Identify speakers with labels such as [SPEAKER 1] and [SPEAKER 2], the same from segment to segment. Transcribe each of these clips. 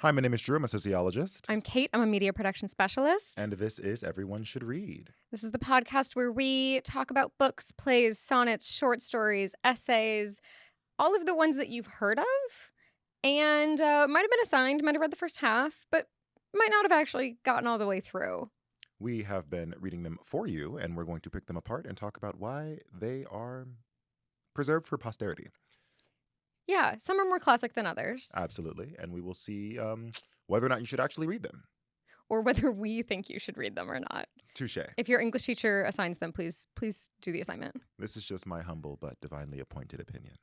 [SPEAKER 1] Hi, my name is Drew. I'm a sociologist.
[SPEAKER 2] I'm Kate. I'm a media production specialist.
[SPEAKER 1] And this is Everyone Should Read.
[SPEAKER 2] This is the podcast where we talk about books, plays, sonnets, short stories, essays, all of the ones that you've heard of and might have been assigned, might have read the first half, but might not have actually gotten all the way through.
[SPEAKER 1] We have been reading them for you, and we're going to pick them apart and talk about why they are preserved for posterity.
[SPEAKER 2] Yeah, some are more classic than others.
[SPEAKER 1] Absolutely. And we will see whether or not you should actually read them.
[SPEAKER 2] Or whether we think you should read them or not.
[SPEAKER 1] Touche.
[SPEAKER 2] If your English teacher assigns them, please do the assignment.
[SPEAKER 1] This is just my humble but divinely appointed opinion.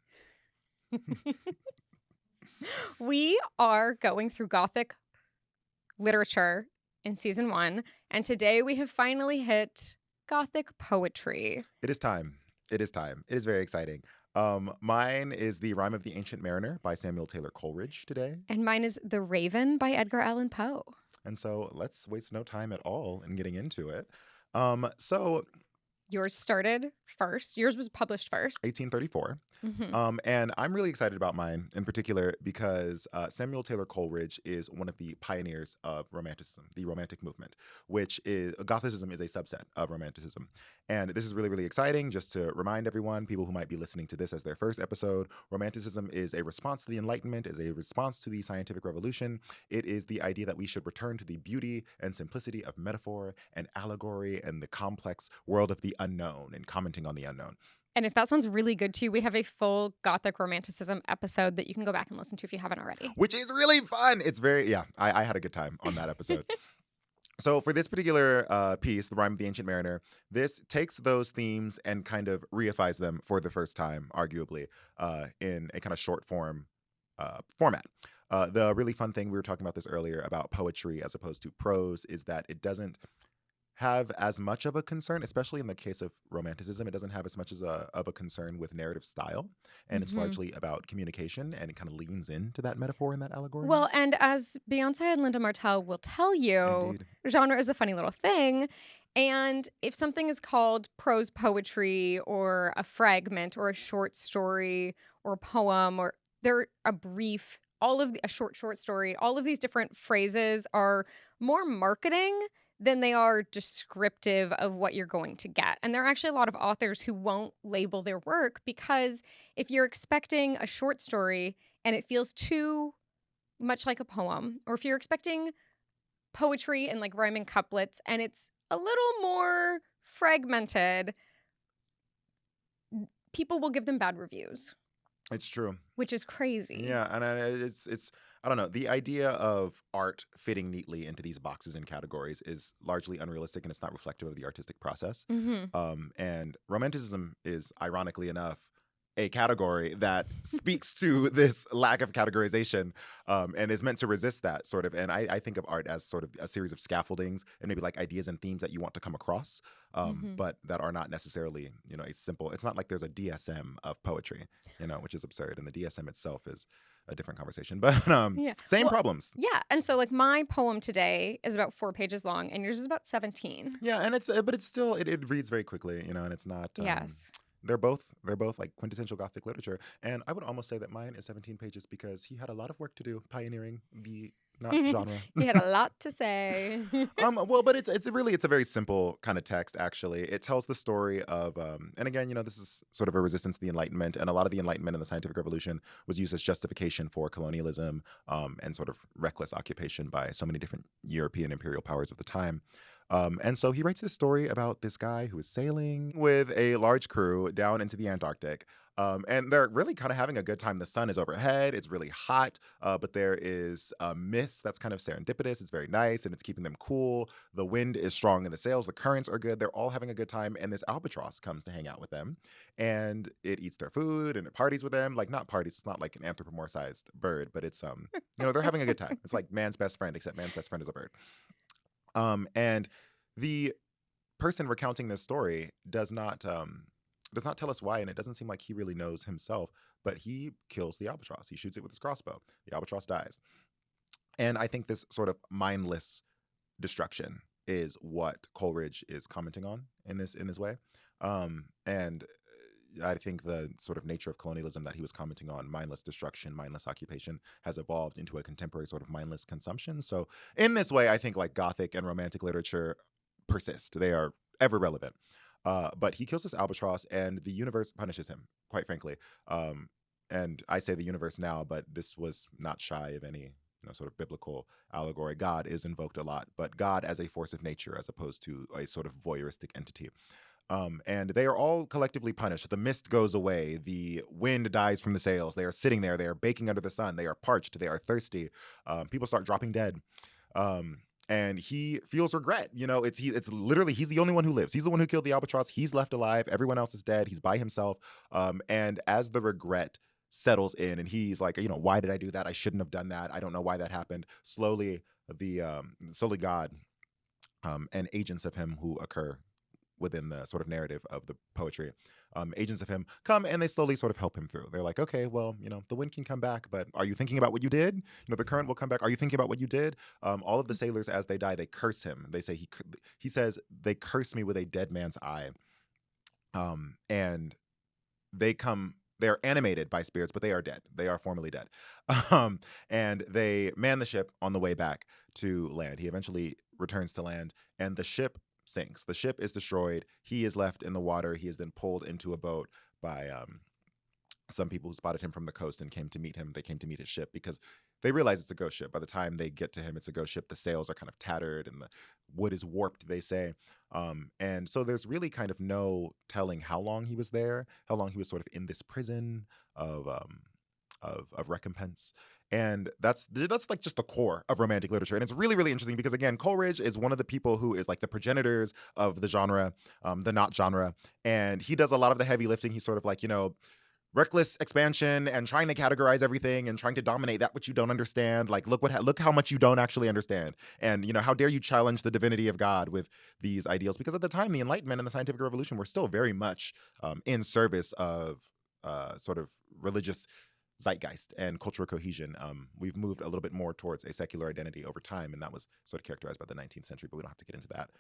[SPEAKER 2] We are going through Gothic literature in season 1, and today we have finally hit Gothic poetry.
[SPEAKER 1] It is time. It is time. It is very exciting. Mine is The Rime of the Ancient Mariner by Samuel Taylor Coleridge today.
[SPEAKER 2] And mine is The Raven by Edgar Allan Poe.
[SPEAKER 1] And so let's waste no time at all in getting into it. So
[SPEAKER 2] yours started first. Yours was published first.
[SPEAKER 1] 1834.
[SPEAKER 2] Mm-hmm.
[SPEAKER 1] And I'm really excited about mine in particular because Samuel Taylor Coleridge is one of the pioneers of Romanticism, the Romantic movement, which is Gothicism is a subset of Romanticism. And this is really, really exciting. Just to remind everyone, people who might be listening to this as their first episode, Romanticism is a response to the Enlightenment, is a response to the scientific revolution. It is the idea that we should return to the beauty and simplicity of metaphor and allegory and the complex world of the unknown and commenting on the unknown.
[SPEAKER 2] And if that sounds really good to you, we have a full Gothic Romanticism episode that you can go back and listen to if you haven't already.
[SPEAKER 1] Which is really fun. It's very, I had a good time on that episode. So for this particular piece, The Rime of the Ancient Mariner, this takes those themes and kind of reifies them for the first time, arguably, in a kind of short form format. The really fun thing, we were talking about this earlier, about poetry as opposed to prose, is that it doesn't have as much of a concern, especially in the case of Romanticism. It doesn't have as much of a concern with narrative style, and it's largely about communication, and it kind of leans into that metaphor and that allegory.
[SPEAKER 2] Well, and as Beyonce and Linda Martell will tell you,
[SPEAKER 1] Indeed.
[SPEAKER 2] Genre is a funny little thing. And if something is called prose poetry or a fragment or a short story or a poem or they're a brief, a short story, all of these different phrases are more marketing than they are descriptive of what you're going to get. And there are actually a lot of authors who won't label their work because if you're expecting a short story and it feels too much like a poem, or if you're expecting poetry and like rhyming couplets and it's a little more fragmented, people will give them bad reviews.
[SPEAKER 1] It's true.
[SPEAKER 2] Which is crazy.
[SPEAKER 1] Yeah, and it's I don't know. The idea of art fitting neatly into these boxes and categories is largely unrealistic, and it's not reflective of the artistic process.
[SPEAKER 2] Mm-hmm.
[SPEAKER 1] And Romanticism is, ironically enough, a category that speaks to this lack of categorization and is meant to resist that sort of. And I think of art as sort of a series of scaffoldings and maybe like ideas and themes that you want to come across, but that are not necessarily, a simple, it's not like there's a DSM of poetry, which is absurd. And the DSM itself is a different conversation, but same problems.
[SPEAKER 2] Yeah. And so like my poem today is about 4 pages long and yours is about 17.
[SPEAKER 1] Yeah. And it's still, it reads very quickly, and it's not.
[SPEAKER 2] Yes.
[SPEAKER 1] They're both like quintessential Gothic literature. And I would almost say that mine is 17 pages because he had a lot of work to do pioneering the genre.
[SPEAKER 2] He had a lot to say.
[SPEAKER 1] Well, but it's a very simple kind of text, actually. It tells the story of, and again, this is sort of a resistance to the Enlightenment, and a lot of the Enlightenment and the scientific revolution was used as justification for colonialism and sort of reckless occupation by so many different European imperial powers of the time. And so he writes this story about this guy who is sailing with a large crew down into the Antarctic. And they're really kind of having a good time. The sun is overhead. It's really hot, but there is a mist that's kind of serendipitous. It's very nice, and it's keeping them cool. The wind is strong in the sails. The currents are good. They're all having a good time. And this albatross comes to hang out with them, and it eats their food, and it parties with them. Like, not parties. It's not like an anthropomorphized bird, but it's, they're having a good time. It's like man's best friend, except man's best friend is a bird. And the person recounting this story does not tell us why, and it doesn't seem like he really knows himself, but he kills the albatross. He shoots it with his crossbow. The albatross dies. And I think this sort of mindless destruction is what Coleridge is commenting on in this way. And I think the sort of nature of colonialism that he was commenting on, mindless destruction, mindless occupation, has evolved into a contemporary sort of mindless consumption. So in this way, I think like Gothic and Romantic literature persist. They are ever relevant. But he kills this albatross, and the universe punishes him, quite frankly. And I say the universe now, but this was not shy of any sort of biblical allegory. God is invoked a lot, but God as a force of nature as opposed to a sort of voyeuristic entity. And they are all collectively punished. The mist goes away. The wind dies from the sails. They are sitting there. They are baking under the sun. They are parched. They are thirsty. People start dropping dead. And he feels regret. It's literally, he's the only one who lives. He's the one who killed the albatross. He's left alive. Everyone else is dead. He's by himself. And as the regret settles in, and he's like, why did I do that? I shouldn't have done that. I don't know why that happened. Slowly, God and agents of him who occur within the sort of narrative of the poetry, agents of him come and they slowly sort of help him through. They're like, okay, well, the wind can come back, but are you thinking about what you did? The current will come back. Are you thinking about what you did? All of the sailors, as they die, they curse him. They say he says, they curse me with a dead man's eye. And they're animated by spirits, but they are dead. They are formally dead. And they man the ship on the way back to land. He eventually returns to land, and the ship sinks. The ship is destroyed. He is left in the water. He is then pulled into a boat by some people who spotted him from the coast and came to meet him. They came to meet his ship because they realize it's a ghost ship. By the time they get to him, it's a ghost ship. The sails are kind of tattered and the wood is warped, they say. And so there's really kind of no telling how long he was there, how long he was sort of in this prison of recompense. And that's like just the core of Romantic literature. And it's really, really interesting because, again, Coleridge is one of the people who is like the progenitors of the genre, the not genre. And he does a lot of the heavy lifting. He's sort of like, reckless expansion and trying to categorize everything and trying to dominate that which you don't understand. Like, look how much you don't actually understand. And, how dare you challenge the divinity of God with these ideals? Because at the time, the Enlightenment and the Scientific Revolution were still very much in service of sort of religious zeitgeist and cultural cohesion. We've moved a little bit more towards a secular identity over time, and that was sort of characterized by the 19th century, but we don't have to get into that.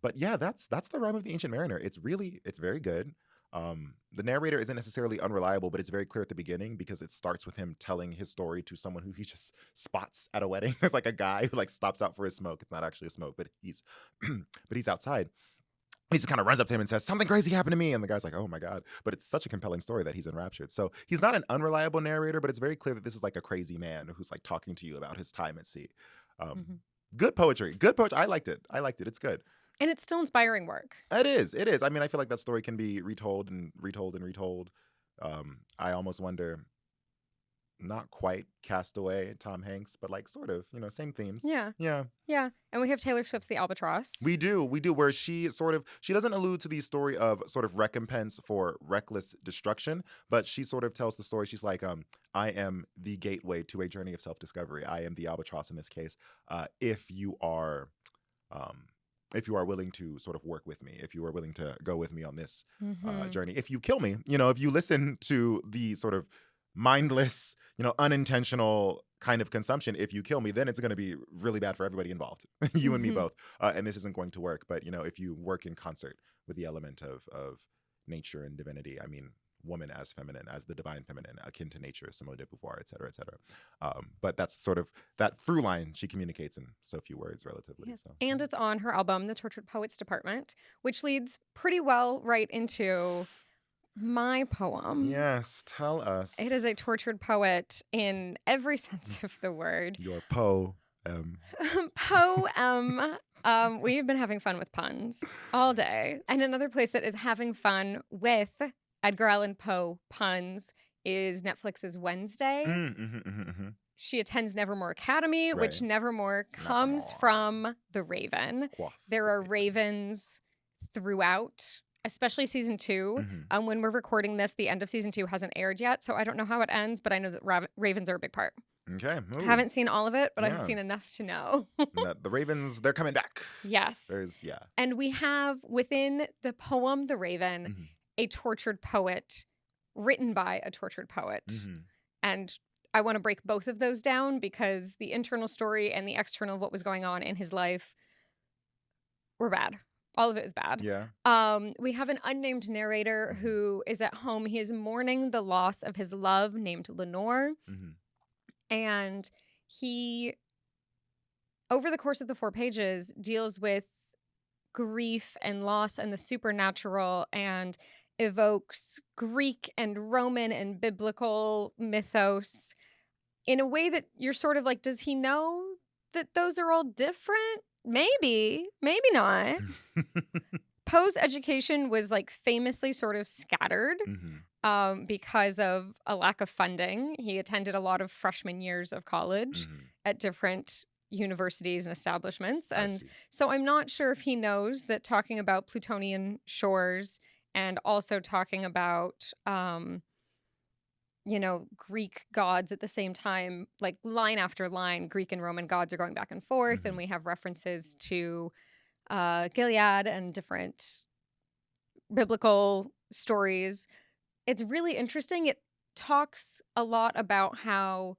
[SPEAKER 1] But yeah, that's the Rime of the Ancient Mariner. It's very good. The narrator isn't necessarily unreliable, but it's very clear at the beginning because it starts with him telling his story to someone who he just spots at a wedding. There's like a guy who like stops out for his smoke. It's not actually a smoke, but he's outside. He just kind of runs up to him and says, something crazy happened to me. And the guy's like, oh my God. But it's such a compelling story that he's enraptured. So he's not an unreliable narrator, but it's very clear that this is like a crazy man who's like talking to you about his time at sea. Good poetry. I liked it. It's good.
[SPEAKER 2] And it's still inspiring work.
[SPEAKER 1] It is. I mean, I feel like that story can be retold and retold and retold. I almost wonder, not quite Castaway, Tom Hanks, but like sort of, same themes.
[SPEAKER 2] Yeah.
[SPEAKER 1] Yeah.
[SPEAKER 2] And we have Taylor Swift's The Albatross.
[SPEAKER 1] We do, where she doesn't allude to the story of sort of recompense for reckless destruction, but she sort of tells the story. She's like, I am the gateway to a journey of self-discovery. I am the albatross in this case. If you are willing to sort of work with me, if you are willing to go with me on this journey, if you kill me, if you listen to the sort of mindless, unintentional kind of consumption, if you kill me, then it's going to be really bad for everybody involved, you and me both. And this isn't going to work. But, if you work in concert with the element of nature and divinity, I mean, woman as feminine, as the divine feminine, akin to nature, Simone de Beauvoir, et cetera, et cetera. But that's sort of that through line she communicates in so few words relatively.
[SPEAKER 2] Yes.
[SPEAKER 1] So.
[SPEAKER 2] And it's on her album, The Tortured Poets Department, which leads pretty well right into my poem.
[SPEAKER 1] Yes, tell us.
[SPEAKER 2] It is a tortured poet in every sense of the word.
[SPEAKER 1] Your poem.
[SPEAKER 2] Poem. We've been having fun with puns all day. And another place that is having fun with Edgar Allan Poe puns is Netflix's Wednesday. She attends Nevermore Academy,
[SPEAKER 1] Right.
[SPEAKER 2] which Nevermore comes from the Raven. There are ravens throughout, especially season 2. When we're recording this, the end of season 2 hasn't aired yet, so I don't know how it ends, but I know that ravens are a big part.
[SPEAKER 1] Okay.
[SPEAKER 2] I haven't seen all of it, but I've seen enough to know.
[SPEAKER 1] The ravens, they're coming back.
[SPEAKER 2] Yes. And we have within the poem The Raven a tortured poet written by a tortured poet. And I want to break both of those down because the internal story and the external of what was going on in his life were bad. All of it is bad.
[SPEAKER 1] Yeah.
[SPEAKER 2] We have an unnamed narrator who is at home. He is mourning the loss of his love named Lenore. And he, over the course of the 4 pages, deals with grief and loss and the supernatural and evokes Greek and Roman and biblical mythos in a way that you're sort of like, does he know that those are all different? Maybe, maybe not. Poe's education was like famously sort of scattered because of a lack of funding. He attended a lot of freshman years of college at different universities and establishments. And so I'm not sure if he knows that talking about Plutonian shores and also talking about, Greek gods at the same time, like line after line, Greek and Roman gods are going back and forth. And we have references to Gilead and different biblical stories. It's really interesting. It talks a lot about how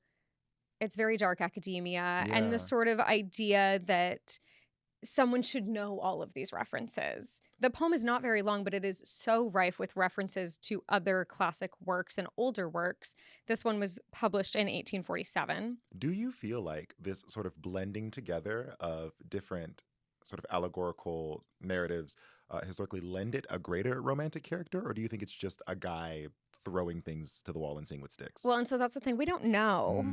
[SPEAKER 2] it's very dark academia and the sort of idea that someone should know all of these references. The poem is not very long, but it is so rife with references to other classic works and older works. This one was published in 1847.
[SPEAKER 1] Do you feel like this sort of blending together of different sort of allegorical narratives historically lend it a greater romantic character, or do you think it's just a guy throwing things to the wall and seeing what sticks?
[SPEAKER 2] Well, and so that's the thing. We don't know.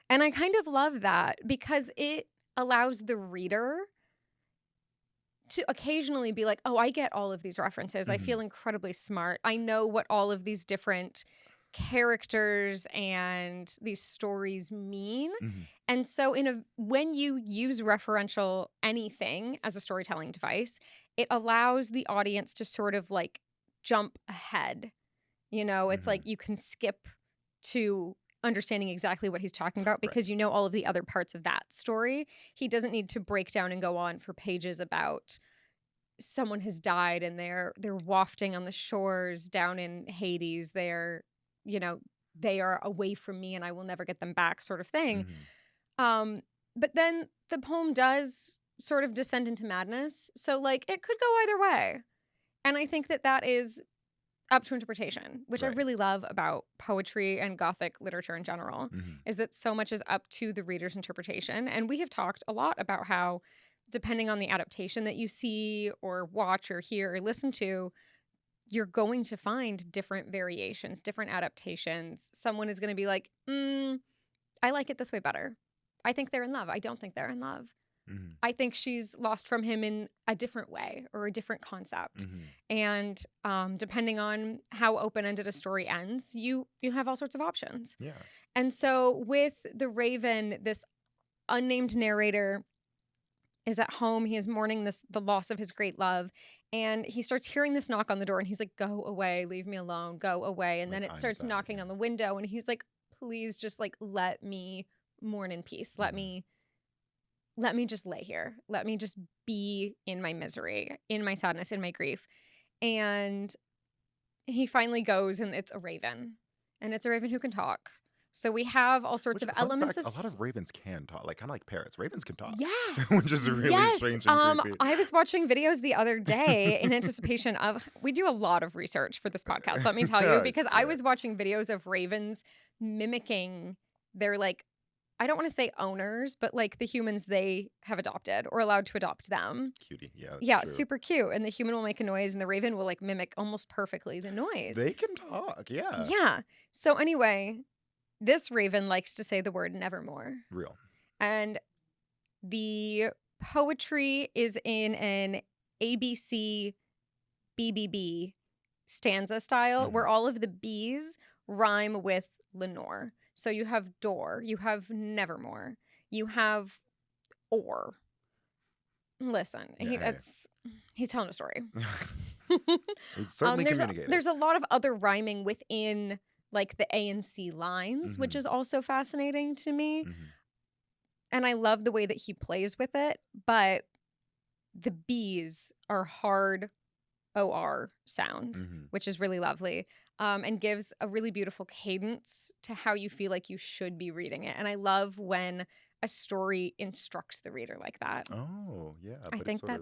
[SPEAKER 2] And I kind of love that because it allows the reader to occasionally be like, oh, I get all of these references. I feel incredibly smart. I know what all of these different characters and these stories mean. And so when you use referential anything as a storytelling device, it allows the audience to sort of like jump ahead. It's like you can skip to understanding exactly what he's talking about because you know all of the other parts of that story. He doesn't need to break down and go on for pages about someone has died and they're wafting on the shores down in Hades. They are away from me and I will never get them back, sort of thing. But then the poem does sort of descend into madness. So like it could go either way. And I think that is up to interpretation, which I really love about poetry and Gothic literature in general, is that so much is up to the reader's interpretation. And we have talked a lot about how, depending on the adaptation that you see or watch or hear or listen to, you're going to find different variations, different adaptations. Someone is going to be like, I like it this way better. I think they're in love. I don't think they're in love. I think she's lost from him in a different way or a different concept. And depending on how open-ended a story ends, you have all sorts of options. And so with The Raven, this unnamed narrator is at home. He is mourning the loss of his great love. And he starts hearing this knock on the door and he's like, go away, leave me alone, go away. And then it starts knocking on the window and he's like, please just like, let me mourn in peace. Let me just lay here. Let me just be in my misery, in my sadness, in my grief. And he finally goes and it's a raven. And it's a raven who can talk. So we have all sorts of elements
[SPEAKER 1] of... A lot of ravens can talk, like kind of like parrots. Ravens can talk.
[SPEAKER 2] Yes.
[SPEAKER 1] Which is really strange and creepy.
[SPEAKER 2] I was watching videos the other day in anticipation of... We do a lot of research for this podcast, let me tell you, because I was watching videos of ravens mimicking their like... I don't want to say owners, but like the humans they have adopted or allowed to adopt them.
[SPEAKER 1] Cutie,
[SPEAKER 2] yeah, true. Super cute. And the human will make a noise and the raven will like mimic almost perfectly the noise.
[SPEAKER 1] They can talk, yeah.
[SPEAKER 2] Yeah. So anyway, this raven likes to say the word nevermore.
[SPEAKER 1] Real.
[SPEAKER 2] And the poetry is in an ABC BBB stanza style where all of the B's rhyme with Lenore. So you have door, you have nevermore, you have or. Listen, he's telling a story.
[SPEAKER 1] He's certainly communicating.
[SPEAKER 2] There's a lot of other rhyming within like the A and C lines, which is also fascinating to me. And I love the way that he plays with it, but the B's are hard OR sounds, which is really lovely. And gives a really beautiful cadence to how you feel like you should be reading it. And I love when a story instructs the reader like that.
[SPEAKER 1] Oh, yeah.
[SPEAKER 2] I think that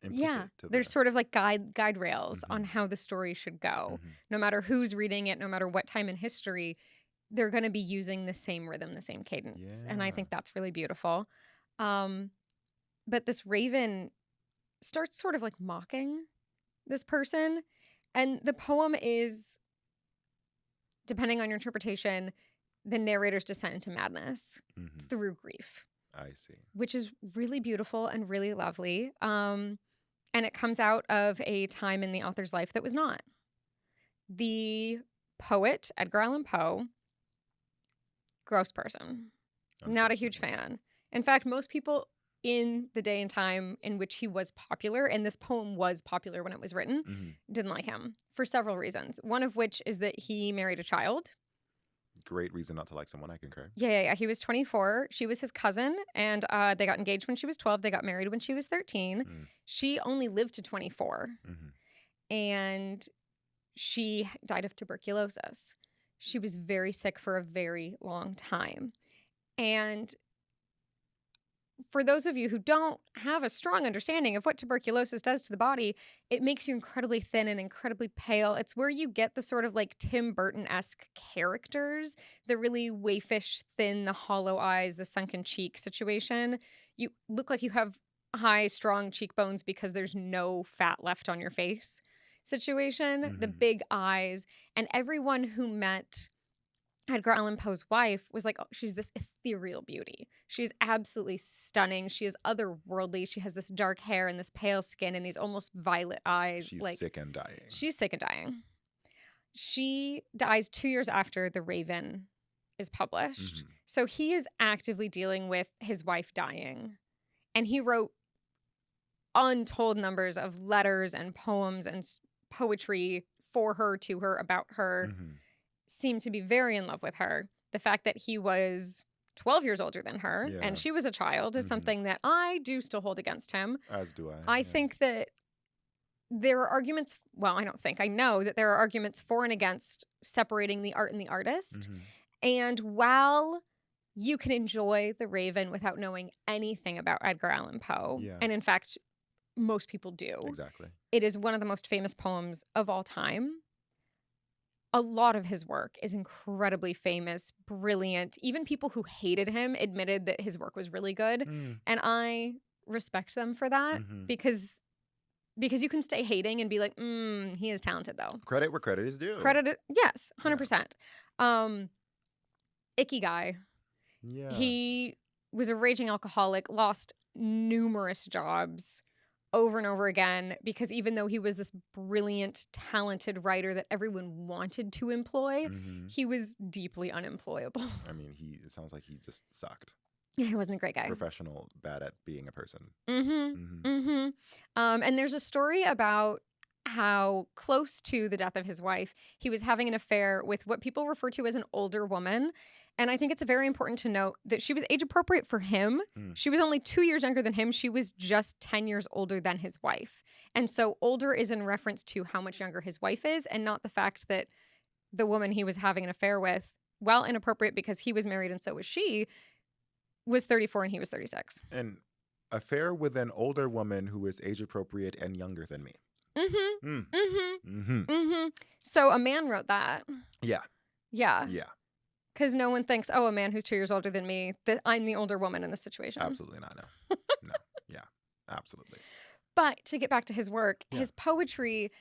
[SPEAKER 2] Yeah,
[SPEAKER 1] implicit to
[SPEAKER 2] there's
[SPEAKER 1] the.
[SPEAKER 2] sort of like guide rails on
[SPEAKER 1] Hmm.
[SPEAKER 2] how the story should go.
[SPEAKER 1] Hmm.
[SPEAKER 2] No matter who's reading it, no matter what time in history, they're going to be using the same rhythm, the same cadence. And I
[SPEAKER 1] Yeah.
[SPEAKER 2] think that's really beautiful. Um, but this raven starts sort of like mocking this person. And the poem is, depending on your interpretation, the narrator's descent into madness
[SPEAKER 1] Hmm.
[SPEAKER 2] through grief,
[SPEAKER 1] I see.
[SPEAKER 2] which is really beautiful and really lovely. And it comes out of a time in the author's life that was not. The poet, Edgar Allan Poe, gross person. Not a huge
[SPEAKER 1] Unfortunately.
[SPEAKER 2] fan. In fact, most people in the day and time in which he was popular, and this poem was popular when it was written,
[SPEAKER 1] Hmm.
[SPEAKER 2] didn't like him for several reasons. One of which is that he married a child.
[SPEAKER 1] Great reason not to like someone, I concur.
[SPEAKER 2] Yeah. He was 24. She was his cousin, and they got engaged when she was 12. They got married when she was 13.
[SPEAKER 1] Mm.
[SPEAKER 2] She only lived to 24,
[SPEAKER 1] Hmm.
[SPEAKER 2] and she died of tuberculosis. She was very sick for a very long time. And for those of you who don't have a strong understanding of what tuberculosis does to the body, it makes you incredibly thin and incredibly pale. It's where you get the sort of like Tim Burton-esque characters, the really waifish, thin, the hollow eyes, the sunken cheek situation. You look like you have high, strong cheekbones because there's no fat left on your face situation, the
[SPEAKER 1] Mhm.
[SPEAKER 2] big eyes. And everyone who met Edgar Allan Poe's wife was like, oh, she's this ethereal beauty. She's absolutely stunning. She is otherworldly. She has this dark hair and this pale skin and these almost violet eyes.
[SPEAKER 1] She's
[SPEAKER 2] like
[SPEAKER 1] sick and dying.
[SPEAKER 2] she's sick and dying. She dies 2 years after The Raven is published.
[SPEAKER 1] Mhm.
[SPEAKER 2] So he is actively dealing with his wife dying. And he wrote untold numbers of letters and poems and poetry for her, to her, about her.
[SPEAKER 1] Mhm.
[SPEAKER 2] Seemed to be very in love with her. The fact that he was 12 years older than her
[SPEAKER 1] Yeah.
[SPEAKER 2] and she was a child is
[SPEAKER 1] Mhm.
[SPEAKER 2] something that I do still hold against him.
[SPEAKER 1] As do I.
[SPEAKER 2] I
[SPEAKER 1] yeah.
[SPEAKER 2] think that there are arguments, well, I don't think, I know that there are arguments for and against separating the art and the artist.
[SPEAKER 1] Mhm.
[SPEAKER 2] And while you can enjoy The Raven without knowing anything about Edgar Allan Poe,
[SPEAKER 1] Yeah.
[SPEAKER 2] and in fact, most people do,
[SPEAKER 1] Exactly.
[SPEAKER 2] it is one of the most famous poems of all time. A lot of his work is incredibly famous, brilliant. Even people who hated him admitted that his work was really good.
[SPEAKER 1] Mm.
[SPEAKER 2] And I respect them for that
[SPEAKER 1] Mhm.
[SPEAKER 2] because you can stay hating and be like, he is talented though.
[SPEAKER 1] Credit where credit is due.
[SPEAKER 2] Yes, 100%. Icky guy.
[SPEAKER 1] Yeah.
[SPEAKER 2] He was a raging alcoholic, lost numerous jobs over and over again because even though he was this brilliant, talented writer that everyone wanted to employ,
[SPEAKER 1] Mhm.
[SPEAKER 2] he was deeply unemployable.
[SPEAKER 1] I mean, it sounds like he just sucked.
[SPEAKER 2] Yeah, he wasn't a great guy.
[SPEAKER 1] Professional, bad at being a person.
[SPEAKER 2] And there's a story about how close to the death of his wife, he was having an affair with what people refer to as an older woman. And I think it's very important to note that she was age appropriate for him.
[SPEAKER 1] Mm.
[SPEAKER 2] She was only 2 years younger than him. She was just 10 years older than his wife. And so older is in reference to how much younger his wife is and not the fact that the woman he was having an affair with, while inappropriate because he was married and so was she, was 34 and he was 36.
[SPEAKER 1] An affair with an older woman who is age appropriate and younger than me.
[SPEAKER 2] So a man wrote that.
[SPEAKER 1] Yeah.
[SPEAKER 2] Yeah.
[SPEAKER 1] Yeah.
[SPEAKER 2] Because no one thinks, oh, a man who's 2 years older than me, that I'm the older woman in this situation.
[SPEAKER 1] Absolutely not. No. No. Yeah. Absolutely.
[SPEAKER 2] But to get back to his work,
[SPEAKER 1] Yeah.
[SPEAKER 2] his poetry,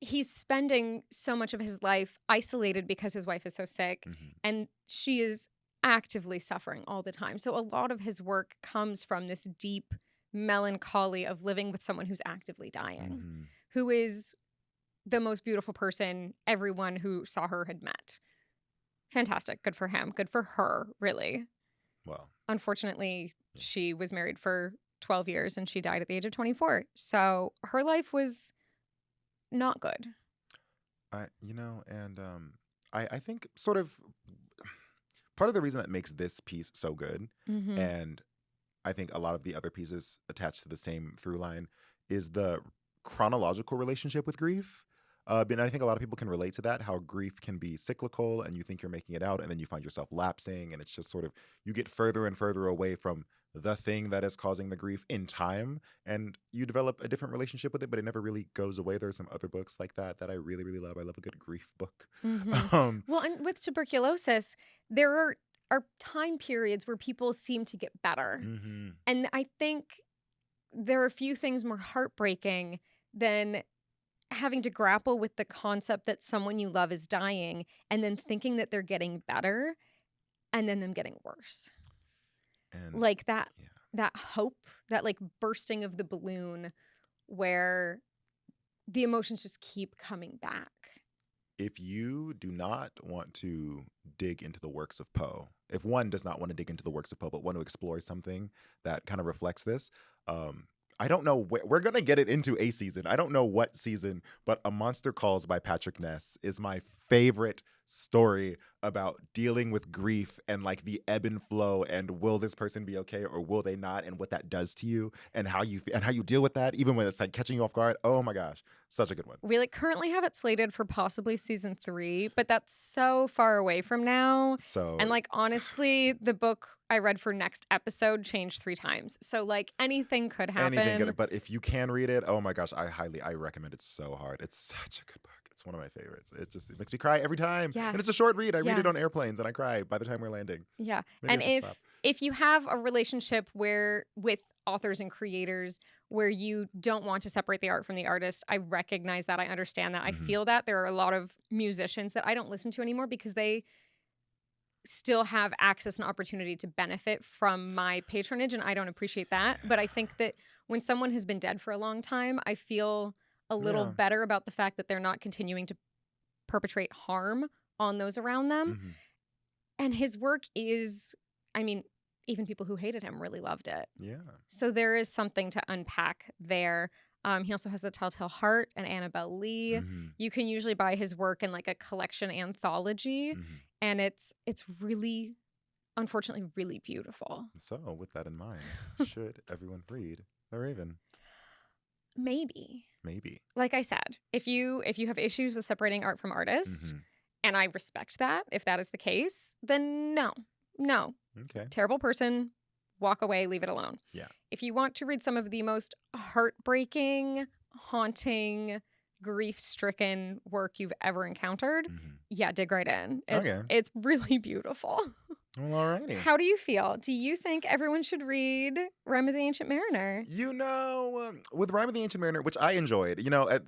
[SPEAKER 2] he's spending so much of his life isolated because his wife is so sick
[SPEAKER 1] Mhm.
[SPEAKER 2] and she is actively suffering all the time. So a lot of his work comes from this deep melancholy of living with someone who's actively dying,
[SPEAKER 1] Mhm.
[SPEAKER 2] who is the most beautiful person everyone who saw her had met. Fantastic. Good for him. Good for her, really.
[SPEAKER 1] Well,
[SPEAKER 2] Unfortunately,
[SPEAKER 1] Yeah.
[SPEAKER 2] she was married for 12 years and she died at the age of 24. So her life was not good.
[SPEAKER 1] I think sort of part of the reason that makes this piece so good,
[SPEAKER 2] Mm-hmm.
[SPEAKER 1] and I think a lot of the other pieces attached to the same through line, is the chronological relationship with grief. And I think a lot of people can relate to that, how grief can be cyclical and you think you're making it out and then you find yourself lapsing and it's just sort of, you get further and further away from the thing that is causing the grief in time, and you develop a different relationship with it, but it never really goes away. There are some other books like that that I really, really love. I love a good grief book.
[SPEAKER 2] Hmm.
[SPEAKER 1] Um,
[SPEAKER 2] Well, and with tuberculosis, there are time periods where people seem to get better.
[SPEAKER 1] mhm.
[SPEAKER 2] And I think there are few things more heartbreaking than having to grapple with the concept that someone you love is dying and then thinking that they're getting better and then them getting worse.
[SPEAKER 1] And
[SPEAKER 2] Like that
[SPEAKER 1] yeah.
[SPEAKER 2] that hope, that like bursting of the balloon where the emotions just keep coming back.
[SPEAKER 1] If you do not want to dig into the works of Poe, if one does not want to dig into the works of Poe, but want to explore something that kind of reflects this, I don't know where we're gonna get it into a season. I don't know what season, but A Monster Calls by Patrick Ness is my favorite story about dealing with grief and like the ebb and flow and will this person be okay or will they not, and what that does to you and how you deal with that even when it's like catching you off guard. Oh my gosh, such a good one.
[SPEAKER 2] We like currently have it slated for possibly season 3, but that's so far away from now.
[SPEAKER 1] So
[SPEAKER 2] And like honestly, the book I read for next episode changed 3 times. So like anything could happen.
[SPEAKER 1] anything good, but if you can read it, oh my gosh, I recommend it so hard. It's such a good book. It's one of my favorites. It makes me cry every time.
[SPEAKER 2] Yeah.
[SPEAKER 1] And it's a short read. I read
[SPEAKER 2] Yeah.
[SPEAKER 1] it on airplanes and I cry by the time we're landing.
[SPEAKER 2] Yeah.
[SPEAKER 1] Maybe
[SPEAKER 2] And
[SPEAKER 1] I should stop.
[SPEAKER 2] if you have a relationship where with authors and creators where you don't want to separate the art from the artist, I recognize that. I understand that. I
[SPEAKER 1] Mhm.
[SPEAKER 2] feel that. There are a lot of musicians that I don't listen to anymore because they still have access and opportunity to benefit from my patronage, and I don't appreciate that. But I think that when someone has been dead for a long time, I feel a little
[SPEAKER 1] Yeah.
[SPEAKER 2] better about the fact that they're not continuing to perpetrate harm on those around them.
[SPEAKER 1] Mhm.
[SPEAKER 2] And his work is, I mean, even people who hated him really loved it.
[SPEAKER 1] Yeah.
[SPEAKER 2] So there is something to unpack there. He also has The Telltale Heart and Annabelle Lee.
[SPEAKER 1] Mhm.
[SPEAKER 2] You can usually buy his work in like a collection anthology,
[SPEAKER 1] Mhm.
[SPEAKER 2] and it's really, unfortunately, really beautiful.
[SPEAKER 1] So, with that in mind, should everyone read The Raven?
[SPEAKER 2] Maybe,
[SPEAKER 1] Maybe.
[SPEAKER 2] like I said, if you have issues with separating art from artist,
[SPEAKER 1] Mhm.
[SPEAKER 2] and I respect that, if that is the case, then no,
[SPEAKER 1] Okay.
[SPEAKER 2] terrible person, walk away, leave it alone.
[SPEAKER 1] Yeah.
[SPEAKER 2] If you want to read some of the most heartbreaking, haunting, grief-stricken work you've ever encountered,
[SPEAKER 1] Mhm.
[SPEAKER 2] yeah, dig right in.
[SPEAKER 1] Okay.
[SPEAKER 2] It's really beautiful.
[SPEAKER 1] Well, alrighty.
[SPEAKER 2] How do you feel? Do you think everyone should read Rime of the Ancient Mariner?
[SPEAKER 1] With Rime of the Ancient Mariner, which I enjoyed,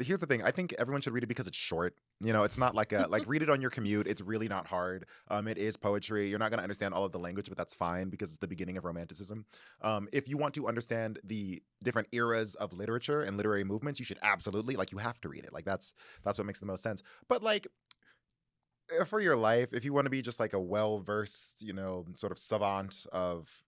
[SPEAKER 1] here's the thing. I think everyone should read it because it's short. It's not like like read it on your commute. It's really not hard. It is poetry. You're not going to understand all of the language, but that's fine because it's the beginning of Romanticism. If you want to understand the different eras of literature and literary movements, you should absolutely, you have to read it. Like that's what makes the most sense. But for your life, if you want to be just like a well-versed, sort of savant of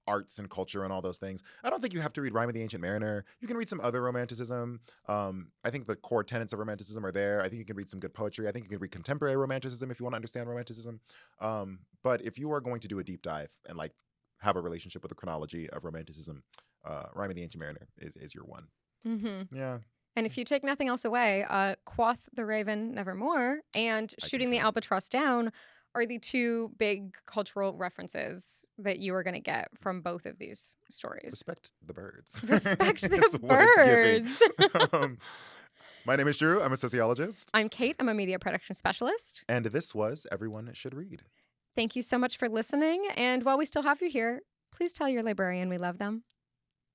[SPEAKER 1] arts and culture and all those things, I don't think you have to read Rime of the Ancient Mariner. You can read some other Romanticism. I think the core tenets of Romanticism are there. I think you can read some good poetry. I think you can read contemporary Romanticism if you want to understand Romanticism. But if you are going to do a deep dive and have a relationship with the chronology of Romanticism, Rime of the Ancient Mariner is your one.
[SPEAKER 2] Mm-hmm.
[SPEAKER 1] Yeah.
[SPEAKER 2] And if you take nothing else away, Quoth the Raven, Nevermore, and Shooting the
[SPEAKER 1] concur.
[SPEAKER 2] Albatross Down are the 2 big cultural references that you are going to get from both of these stories.
[SPEAKER 1] Respect the birds.
[SPEAKER 2] Respect the
[SPEAKER 1] That's what it's
[SPEAKER 2] birds.
[SPEAKER 1] giving. My name is Drew. I'm a sociologist.
[SPEAKER 2] I'm Kate. I'm a media production specialist.
[SPEAKER 1] And this was Everyone Should Read.
[SPEAKER 2] Thank you so much for listening. And while we still have you here, please tell your librarian we love them.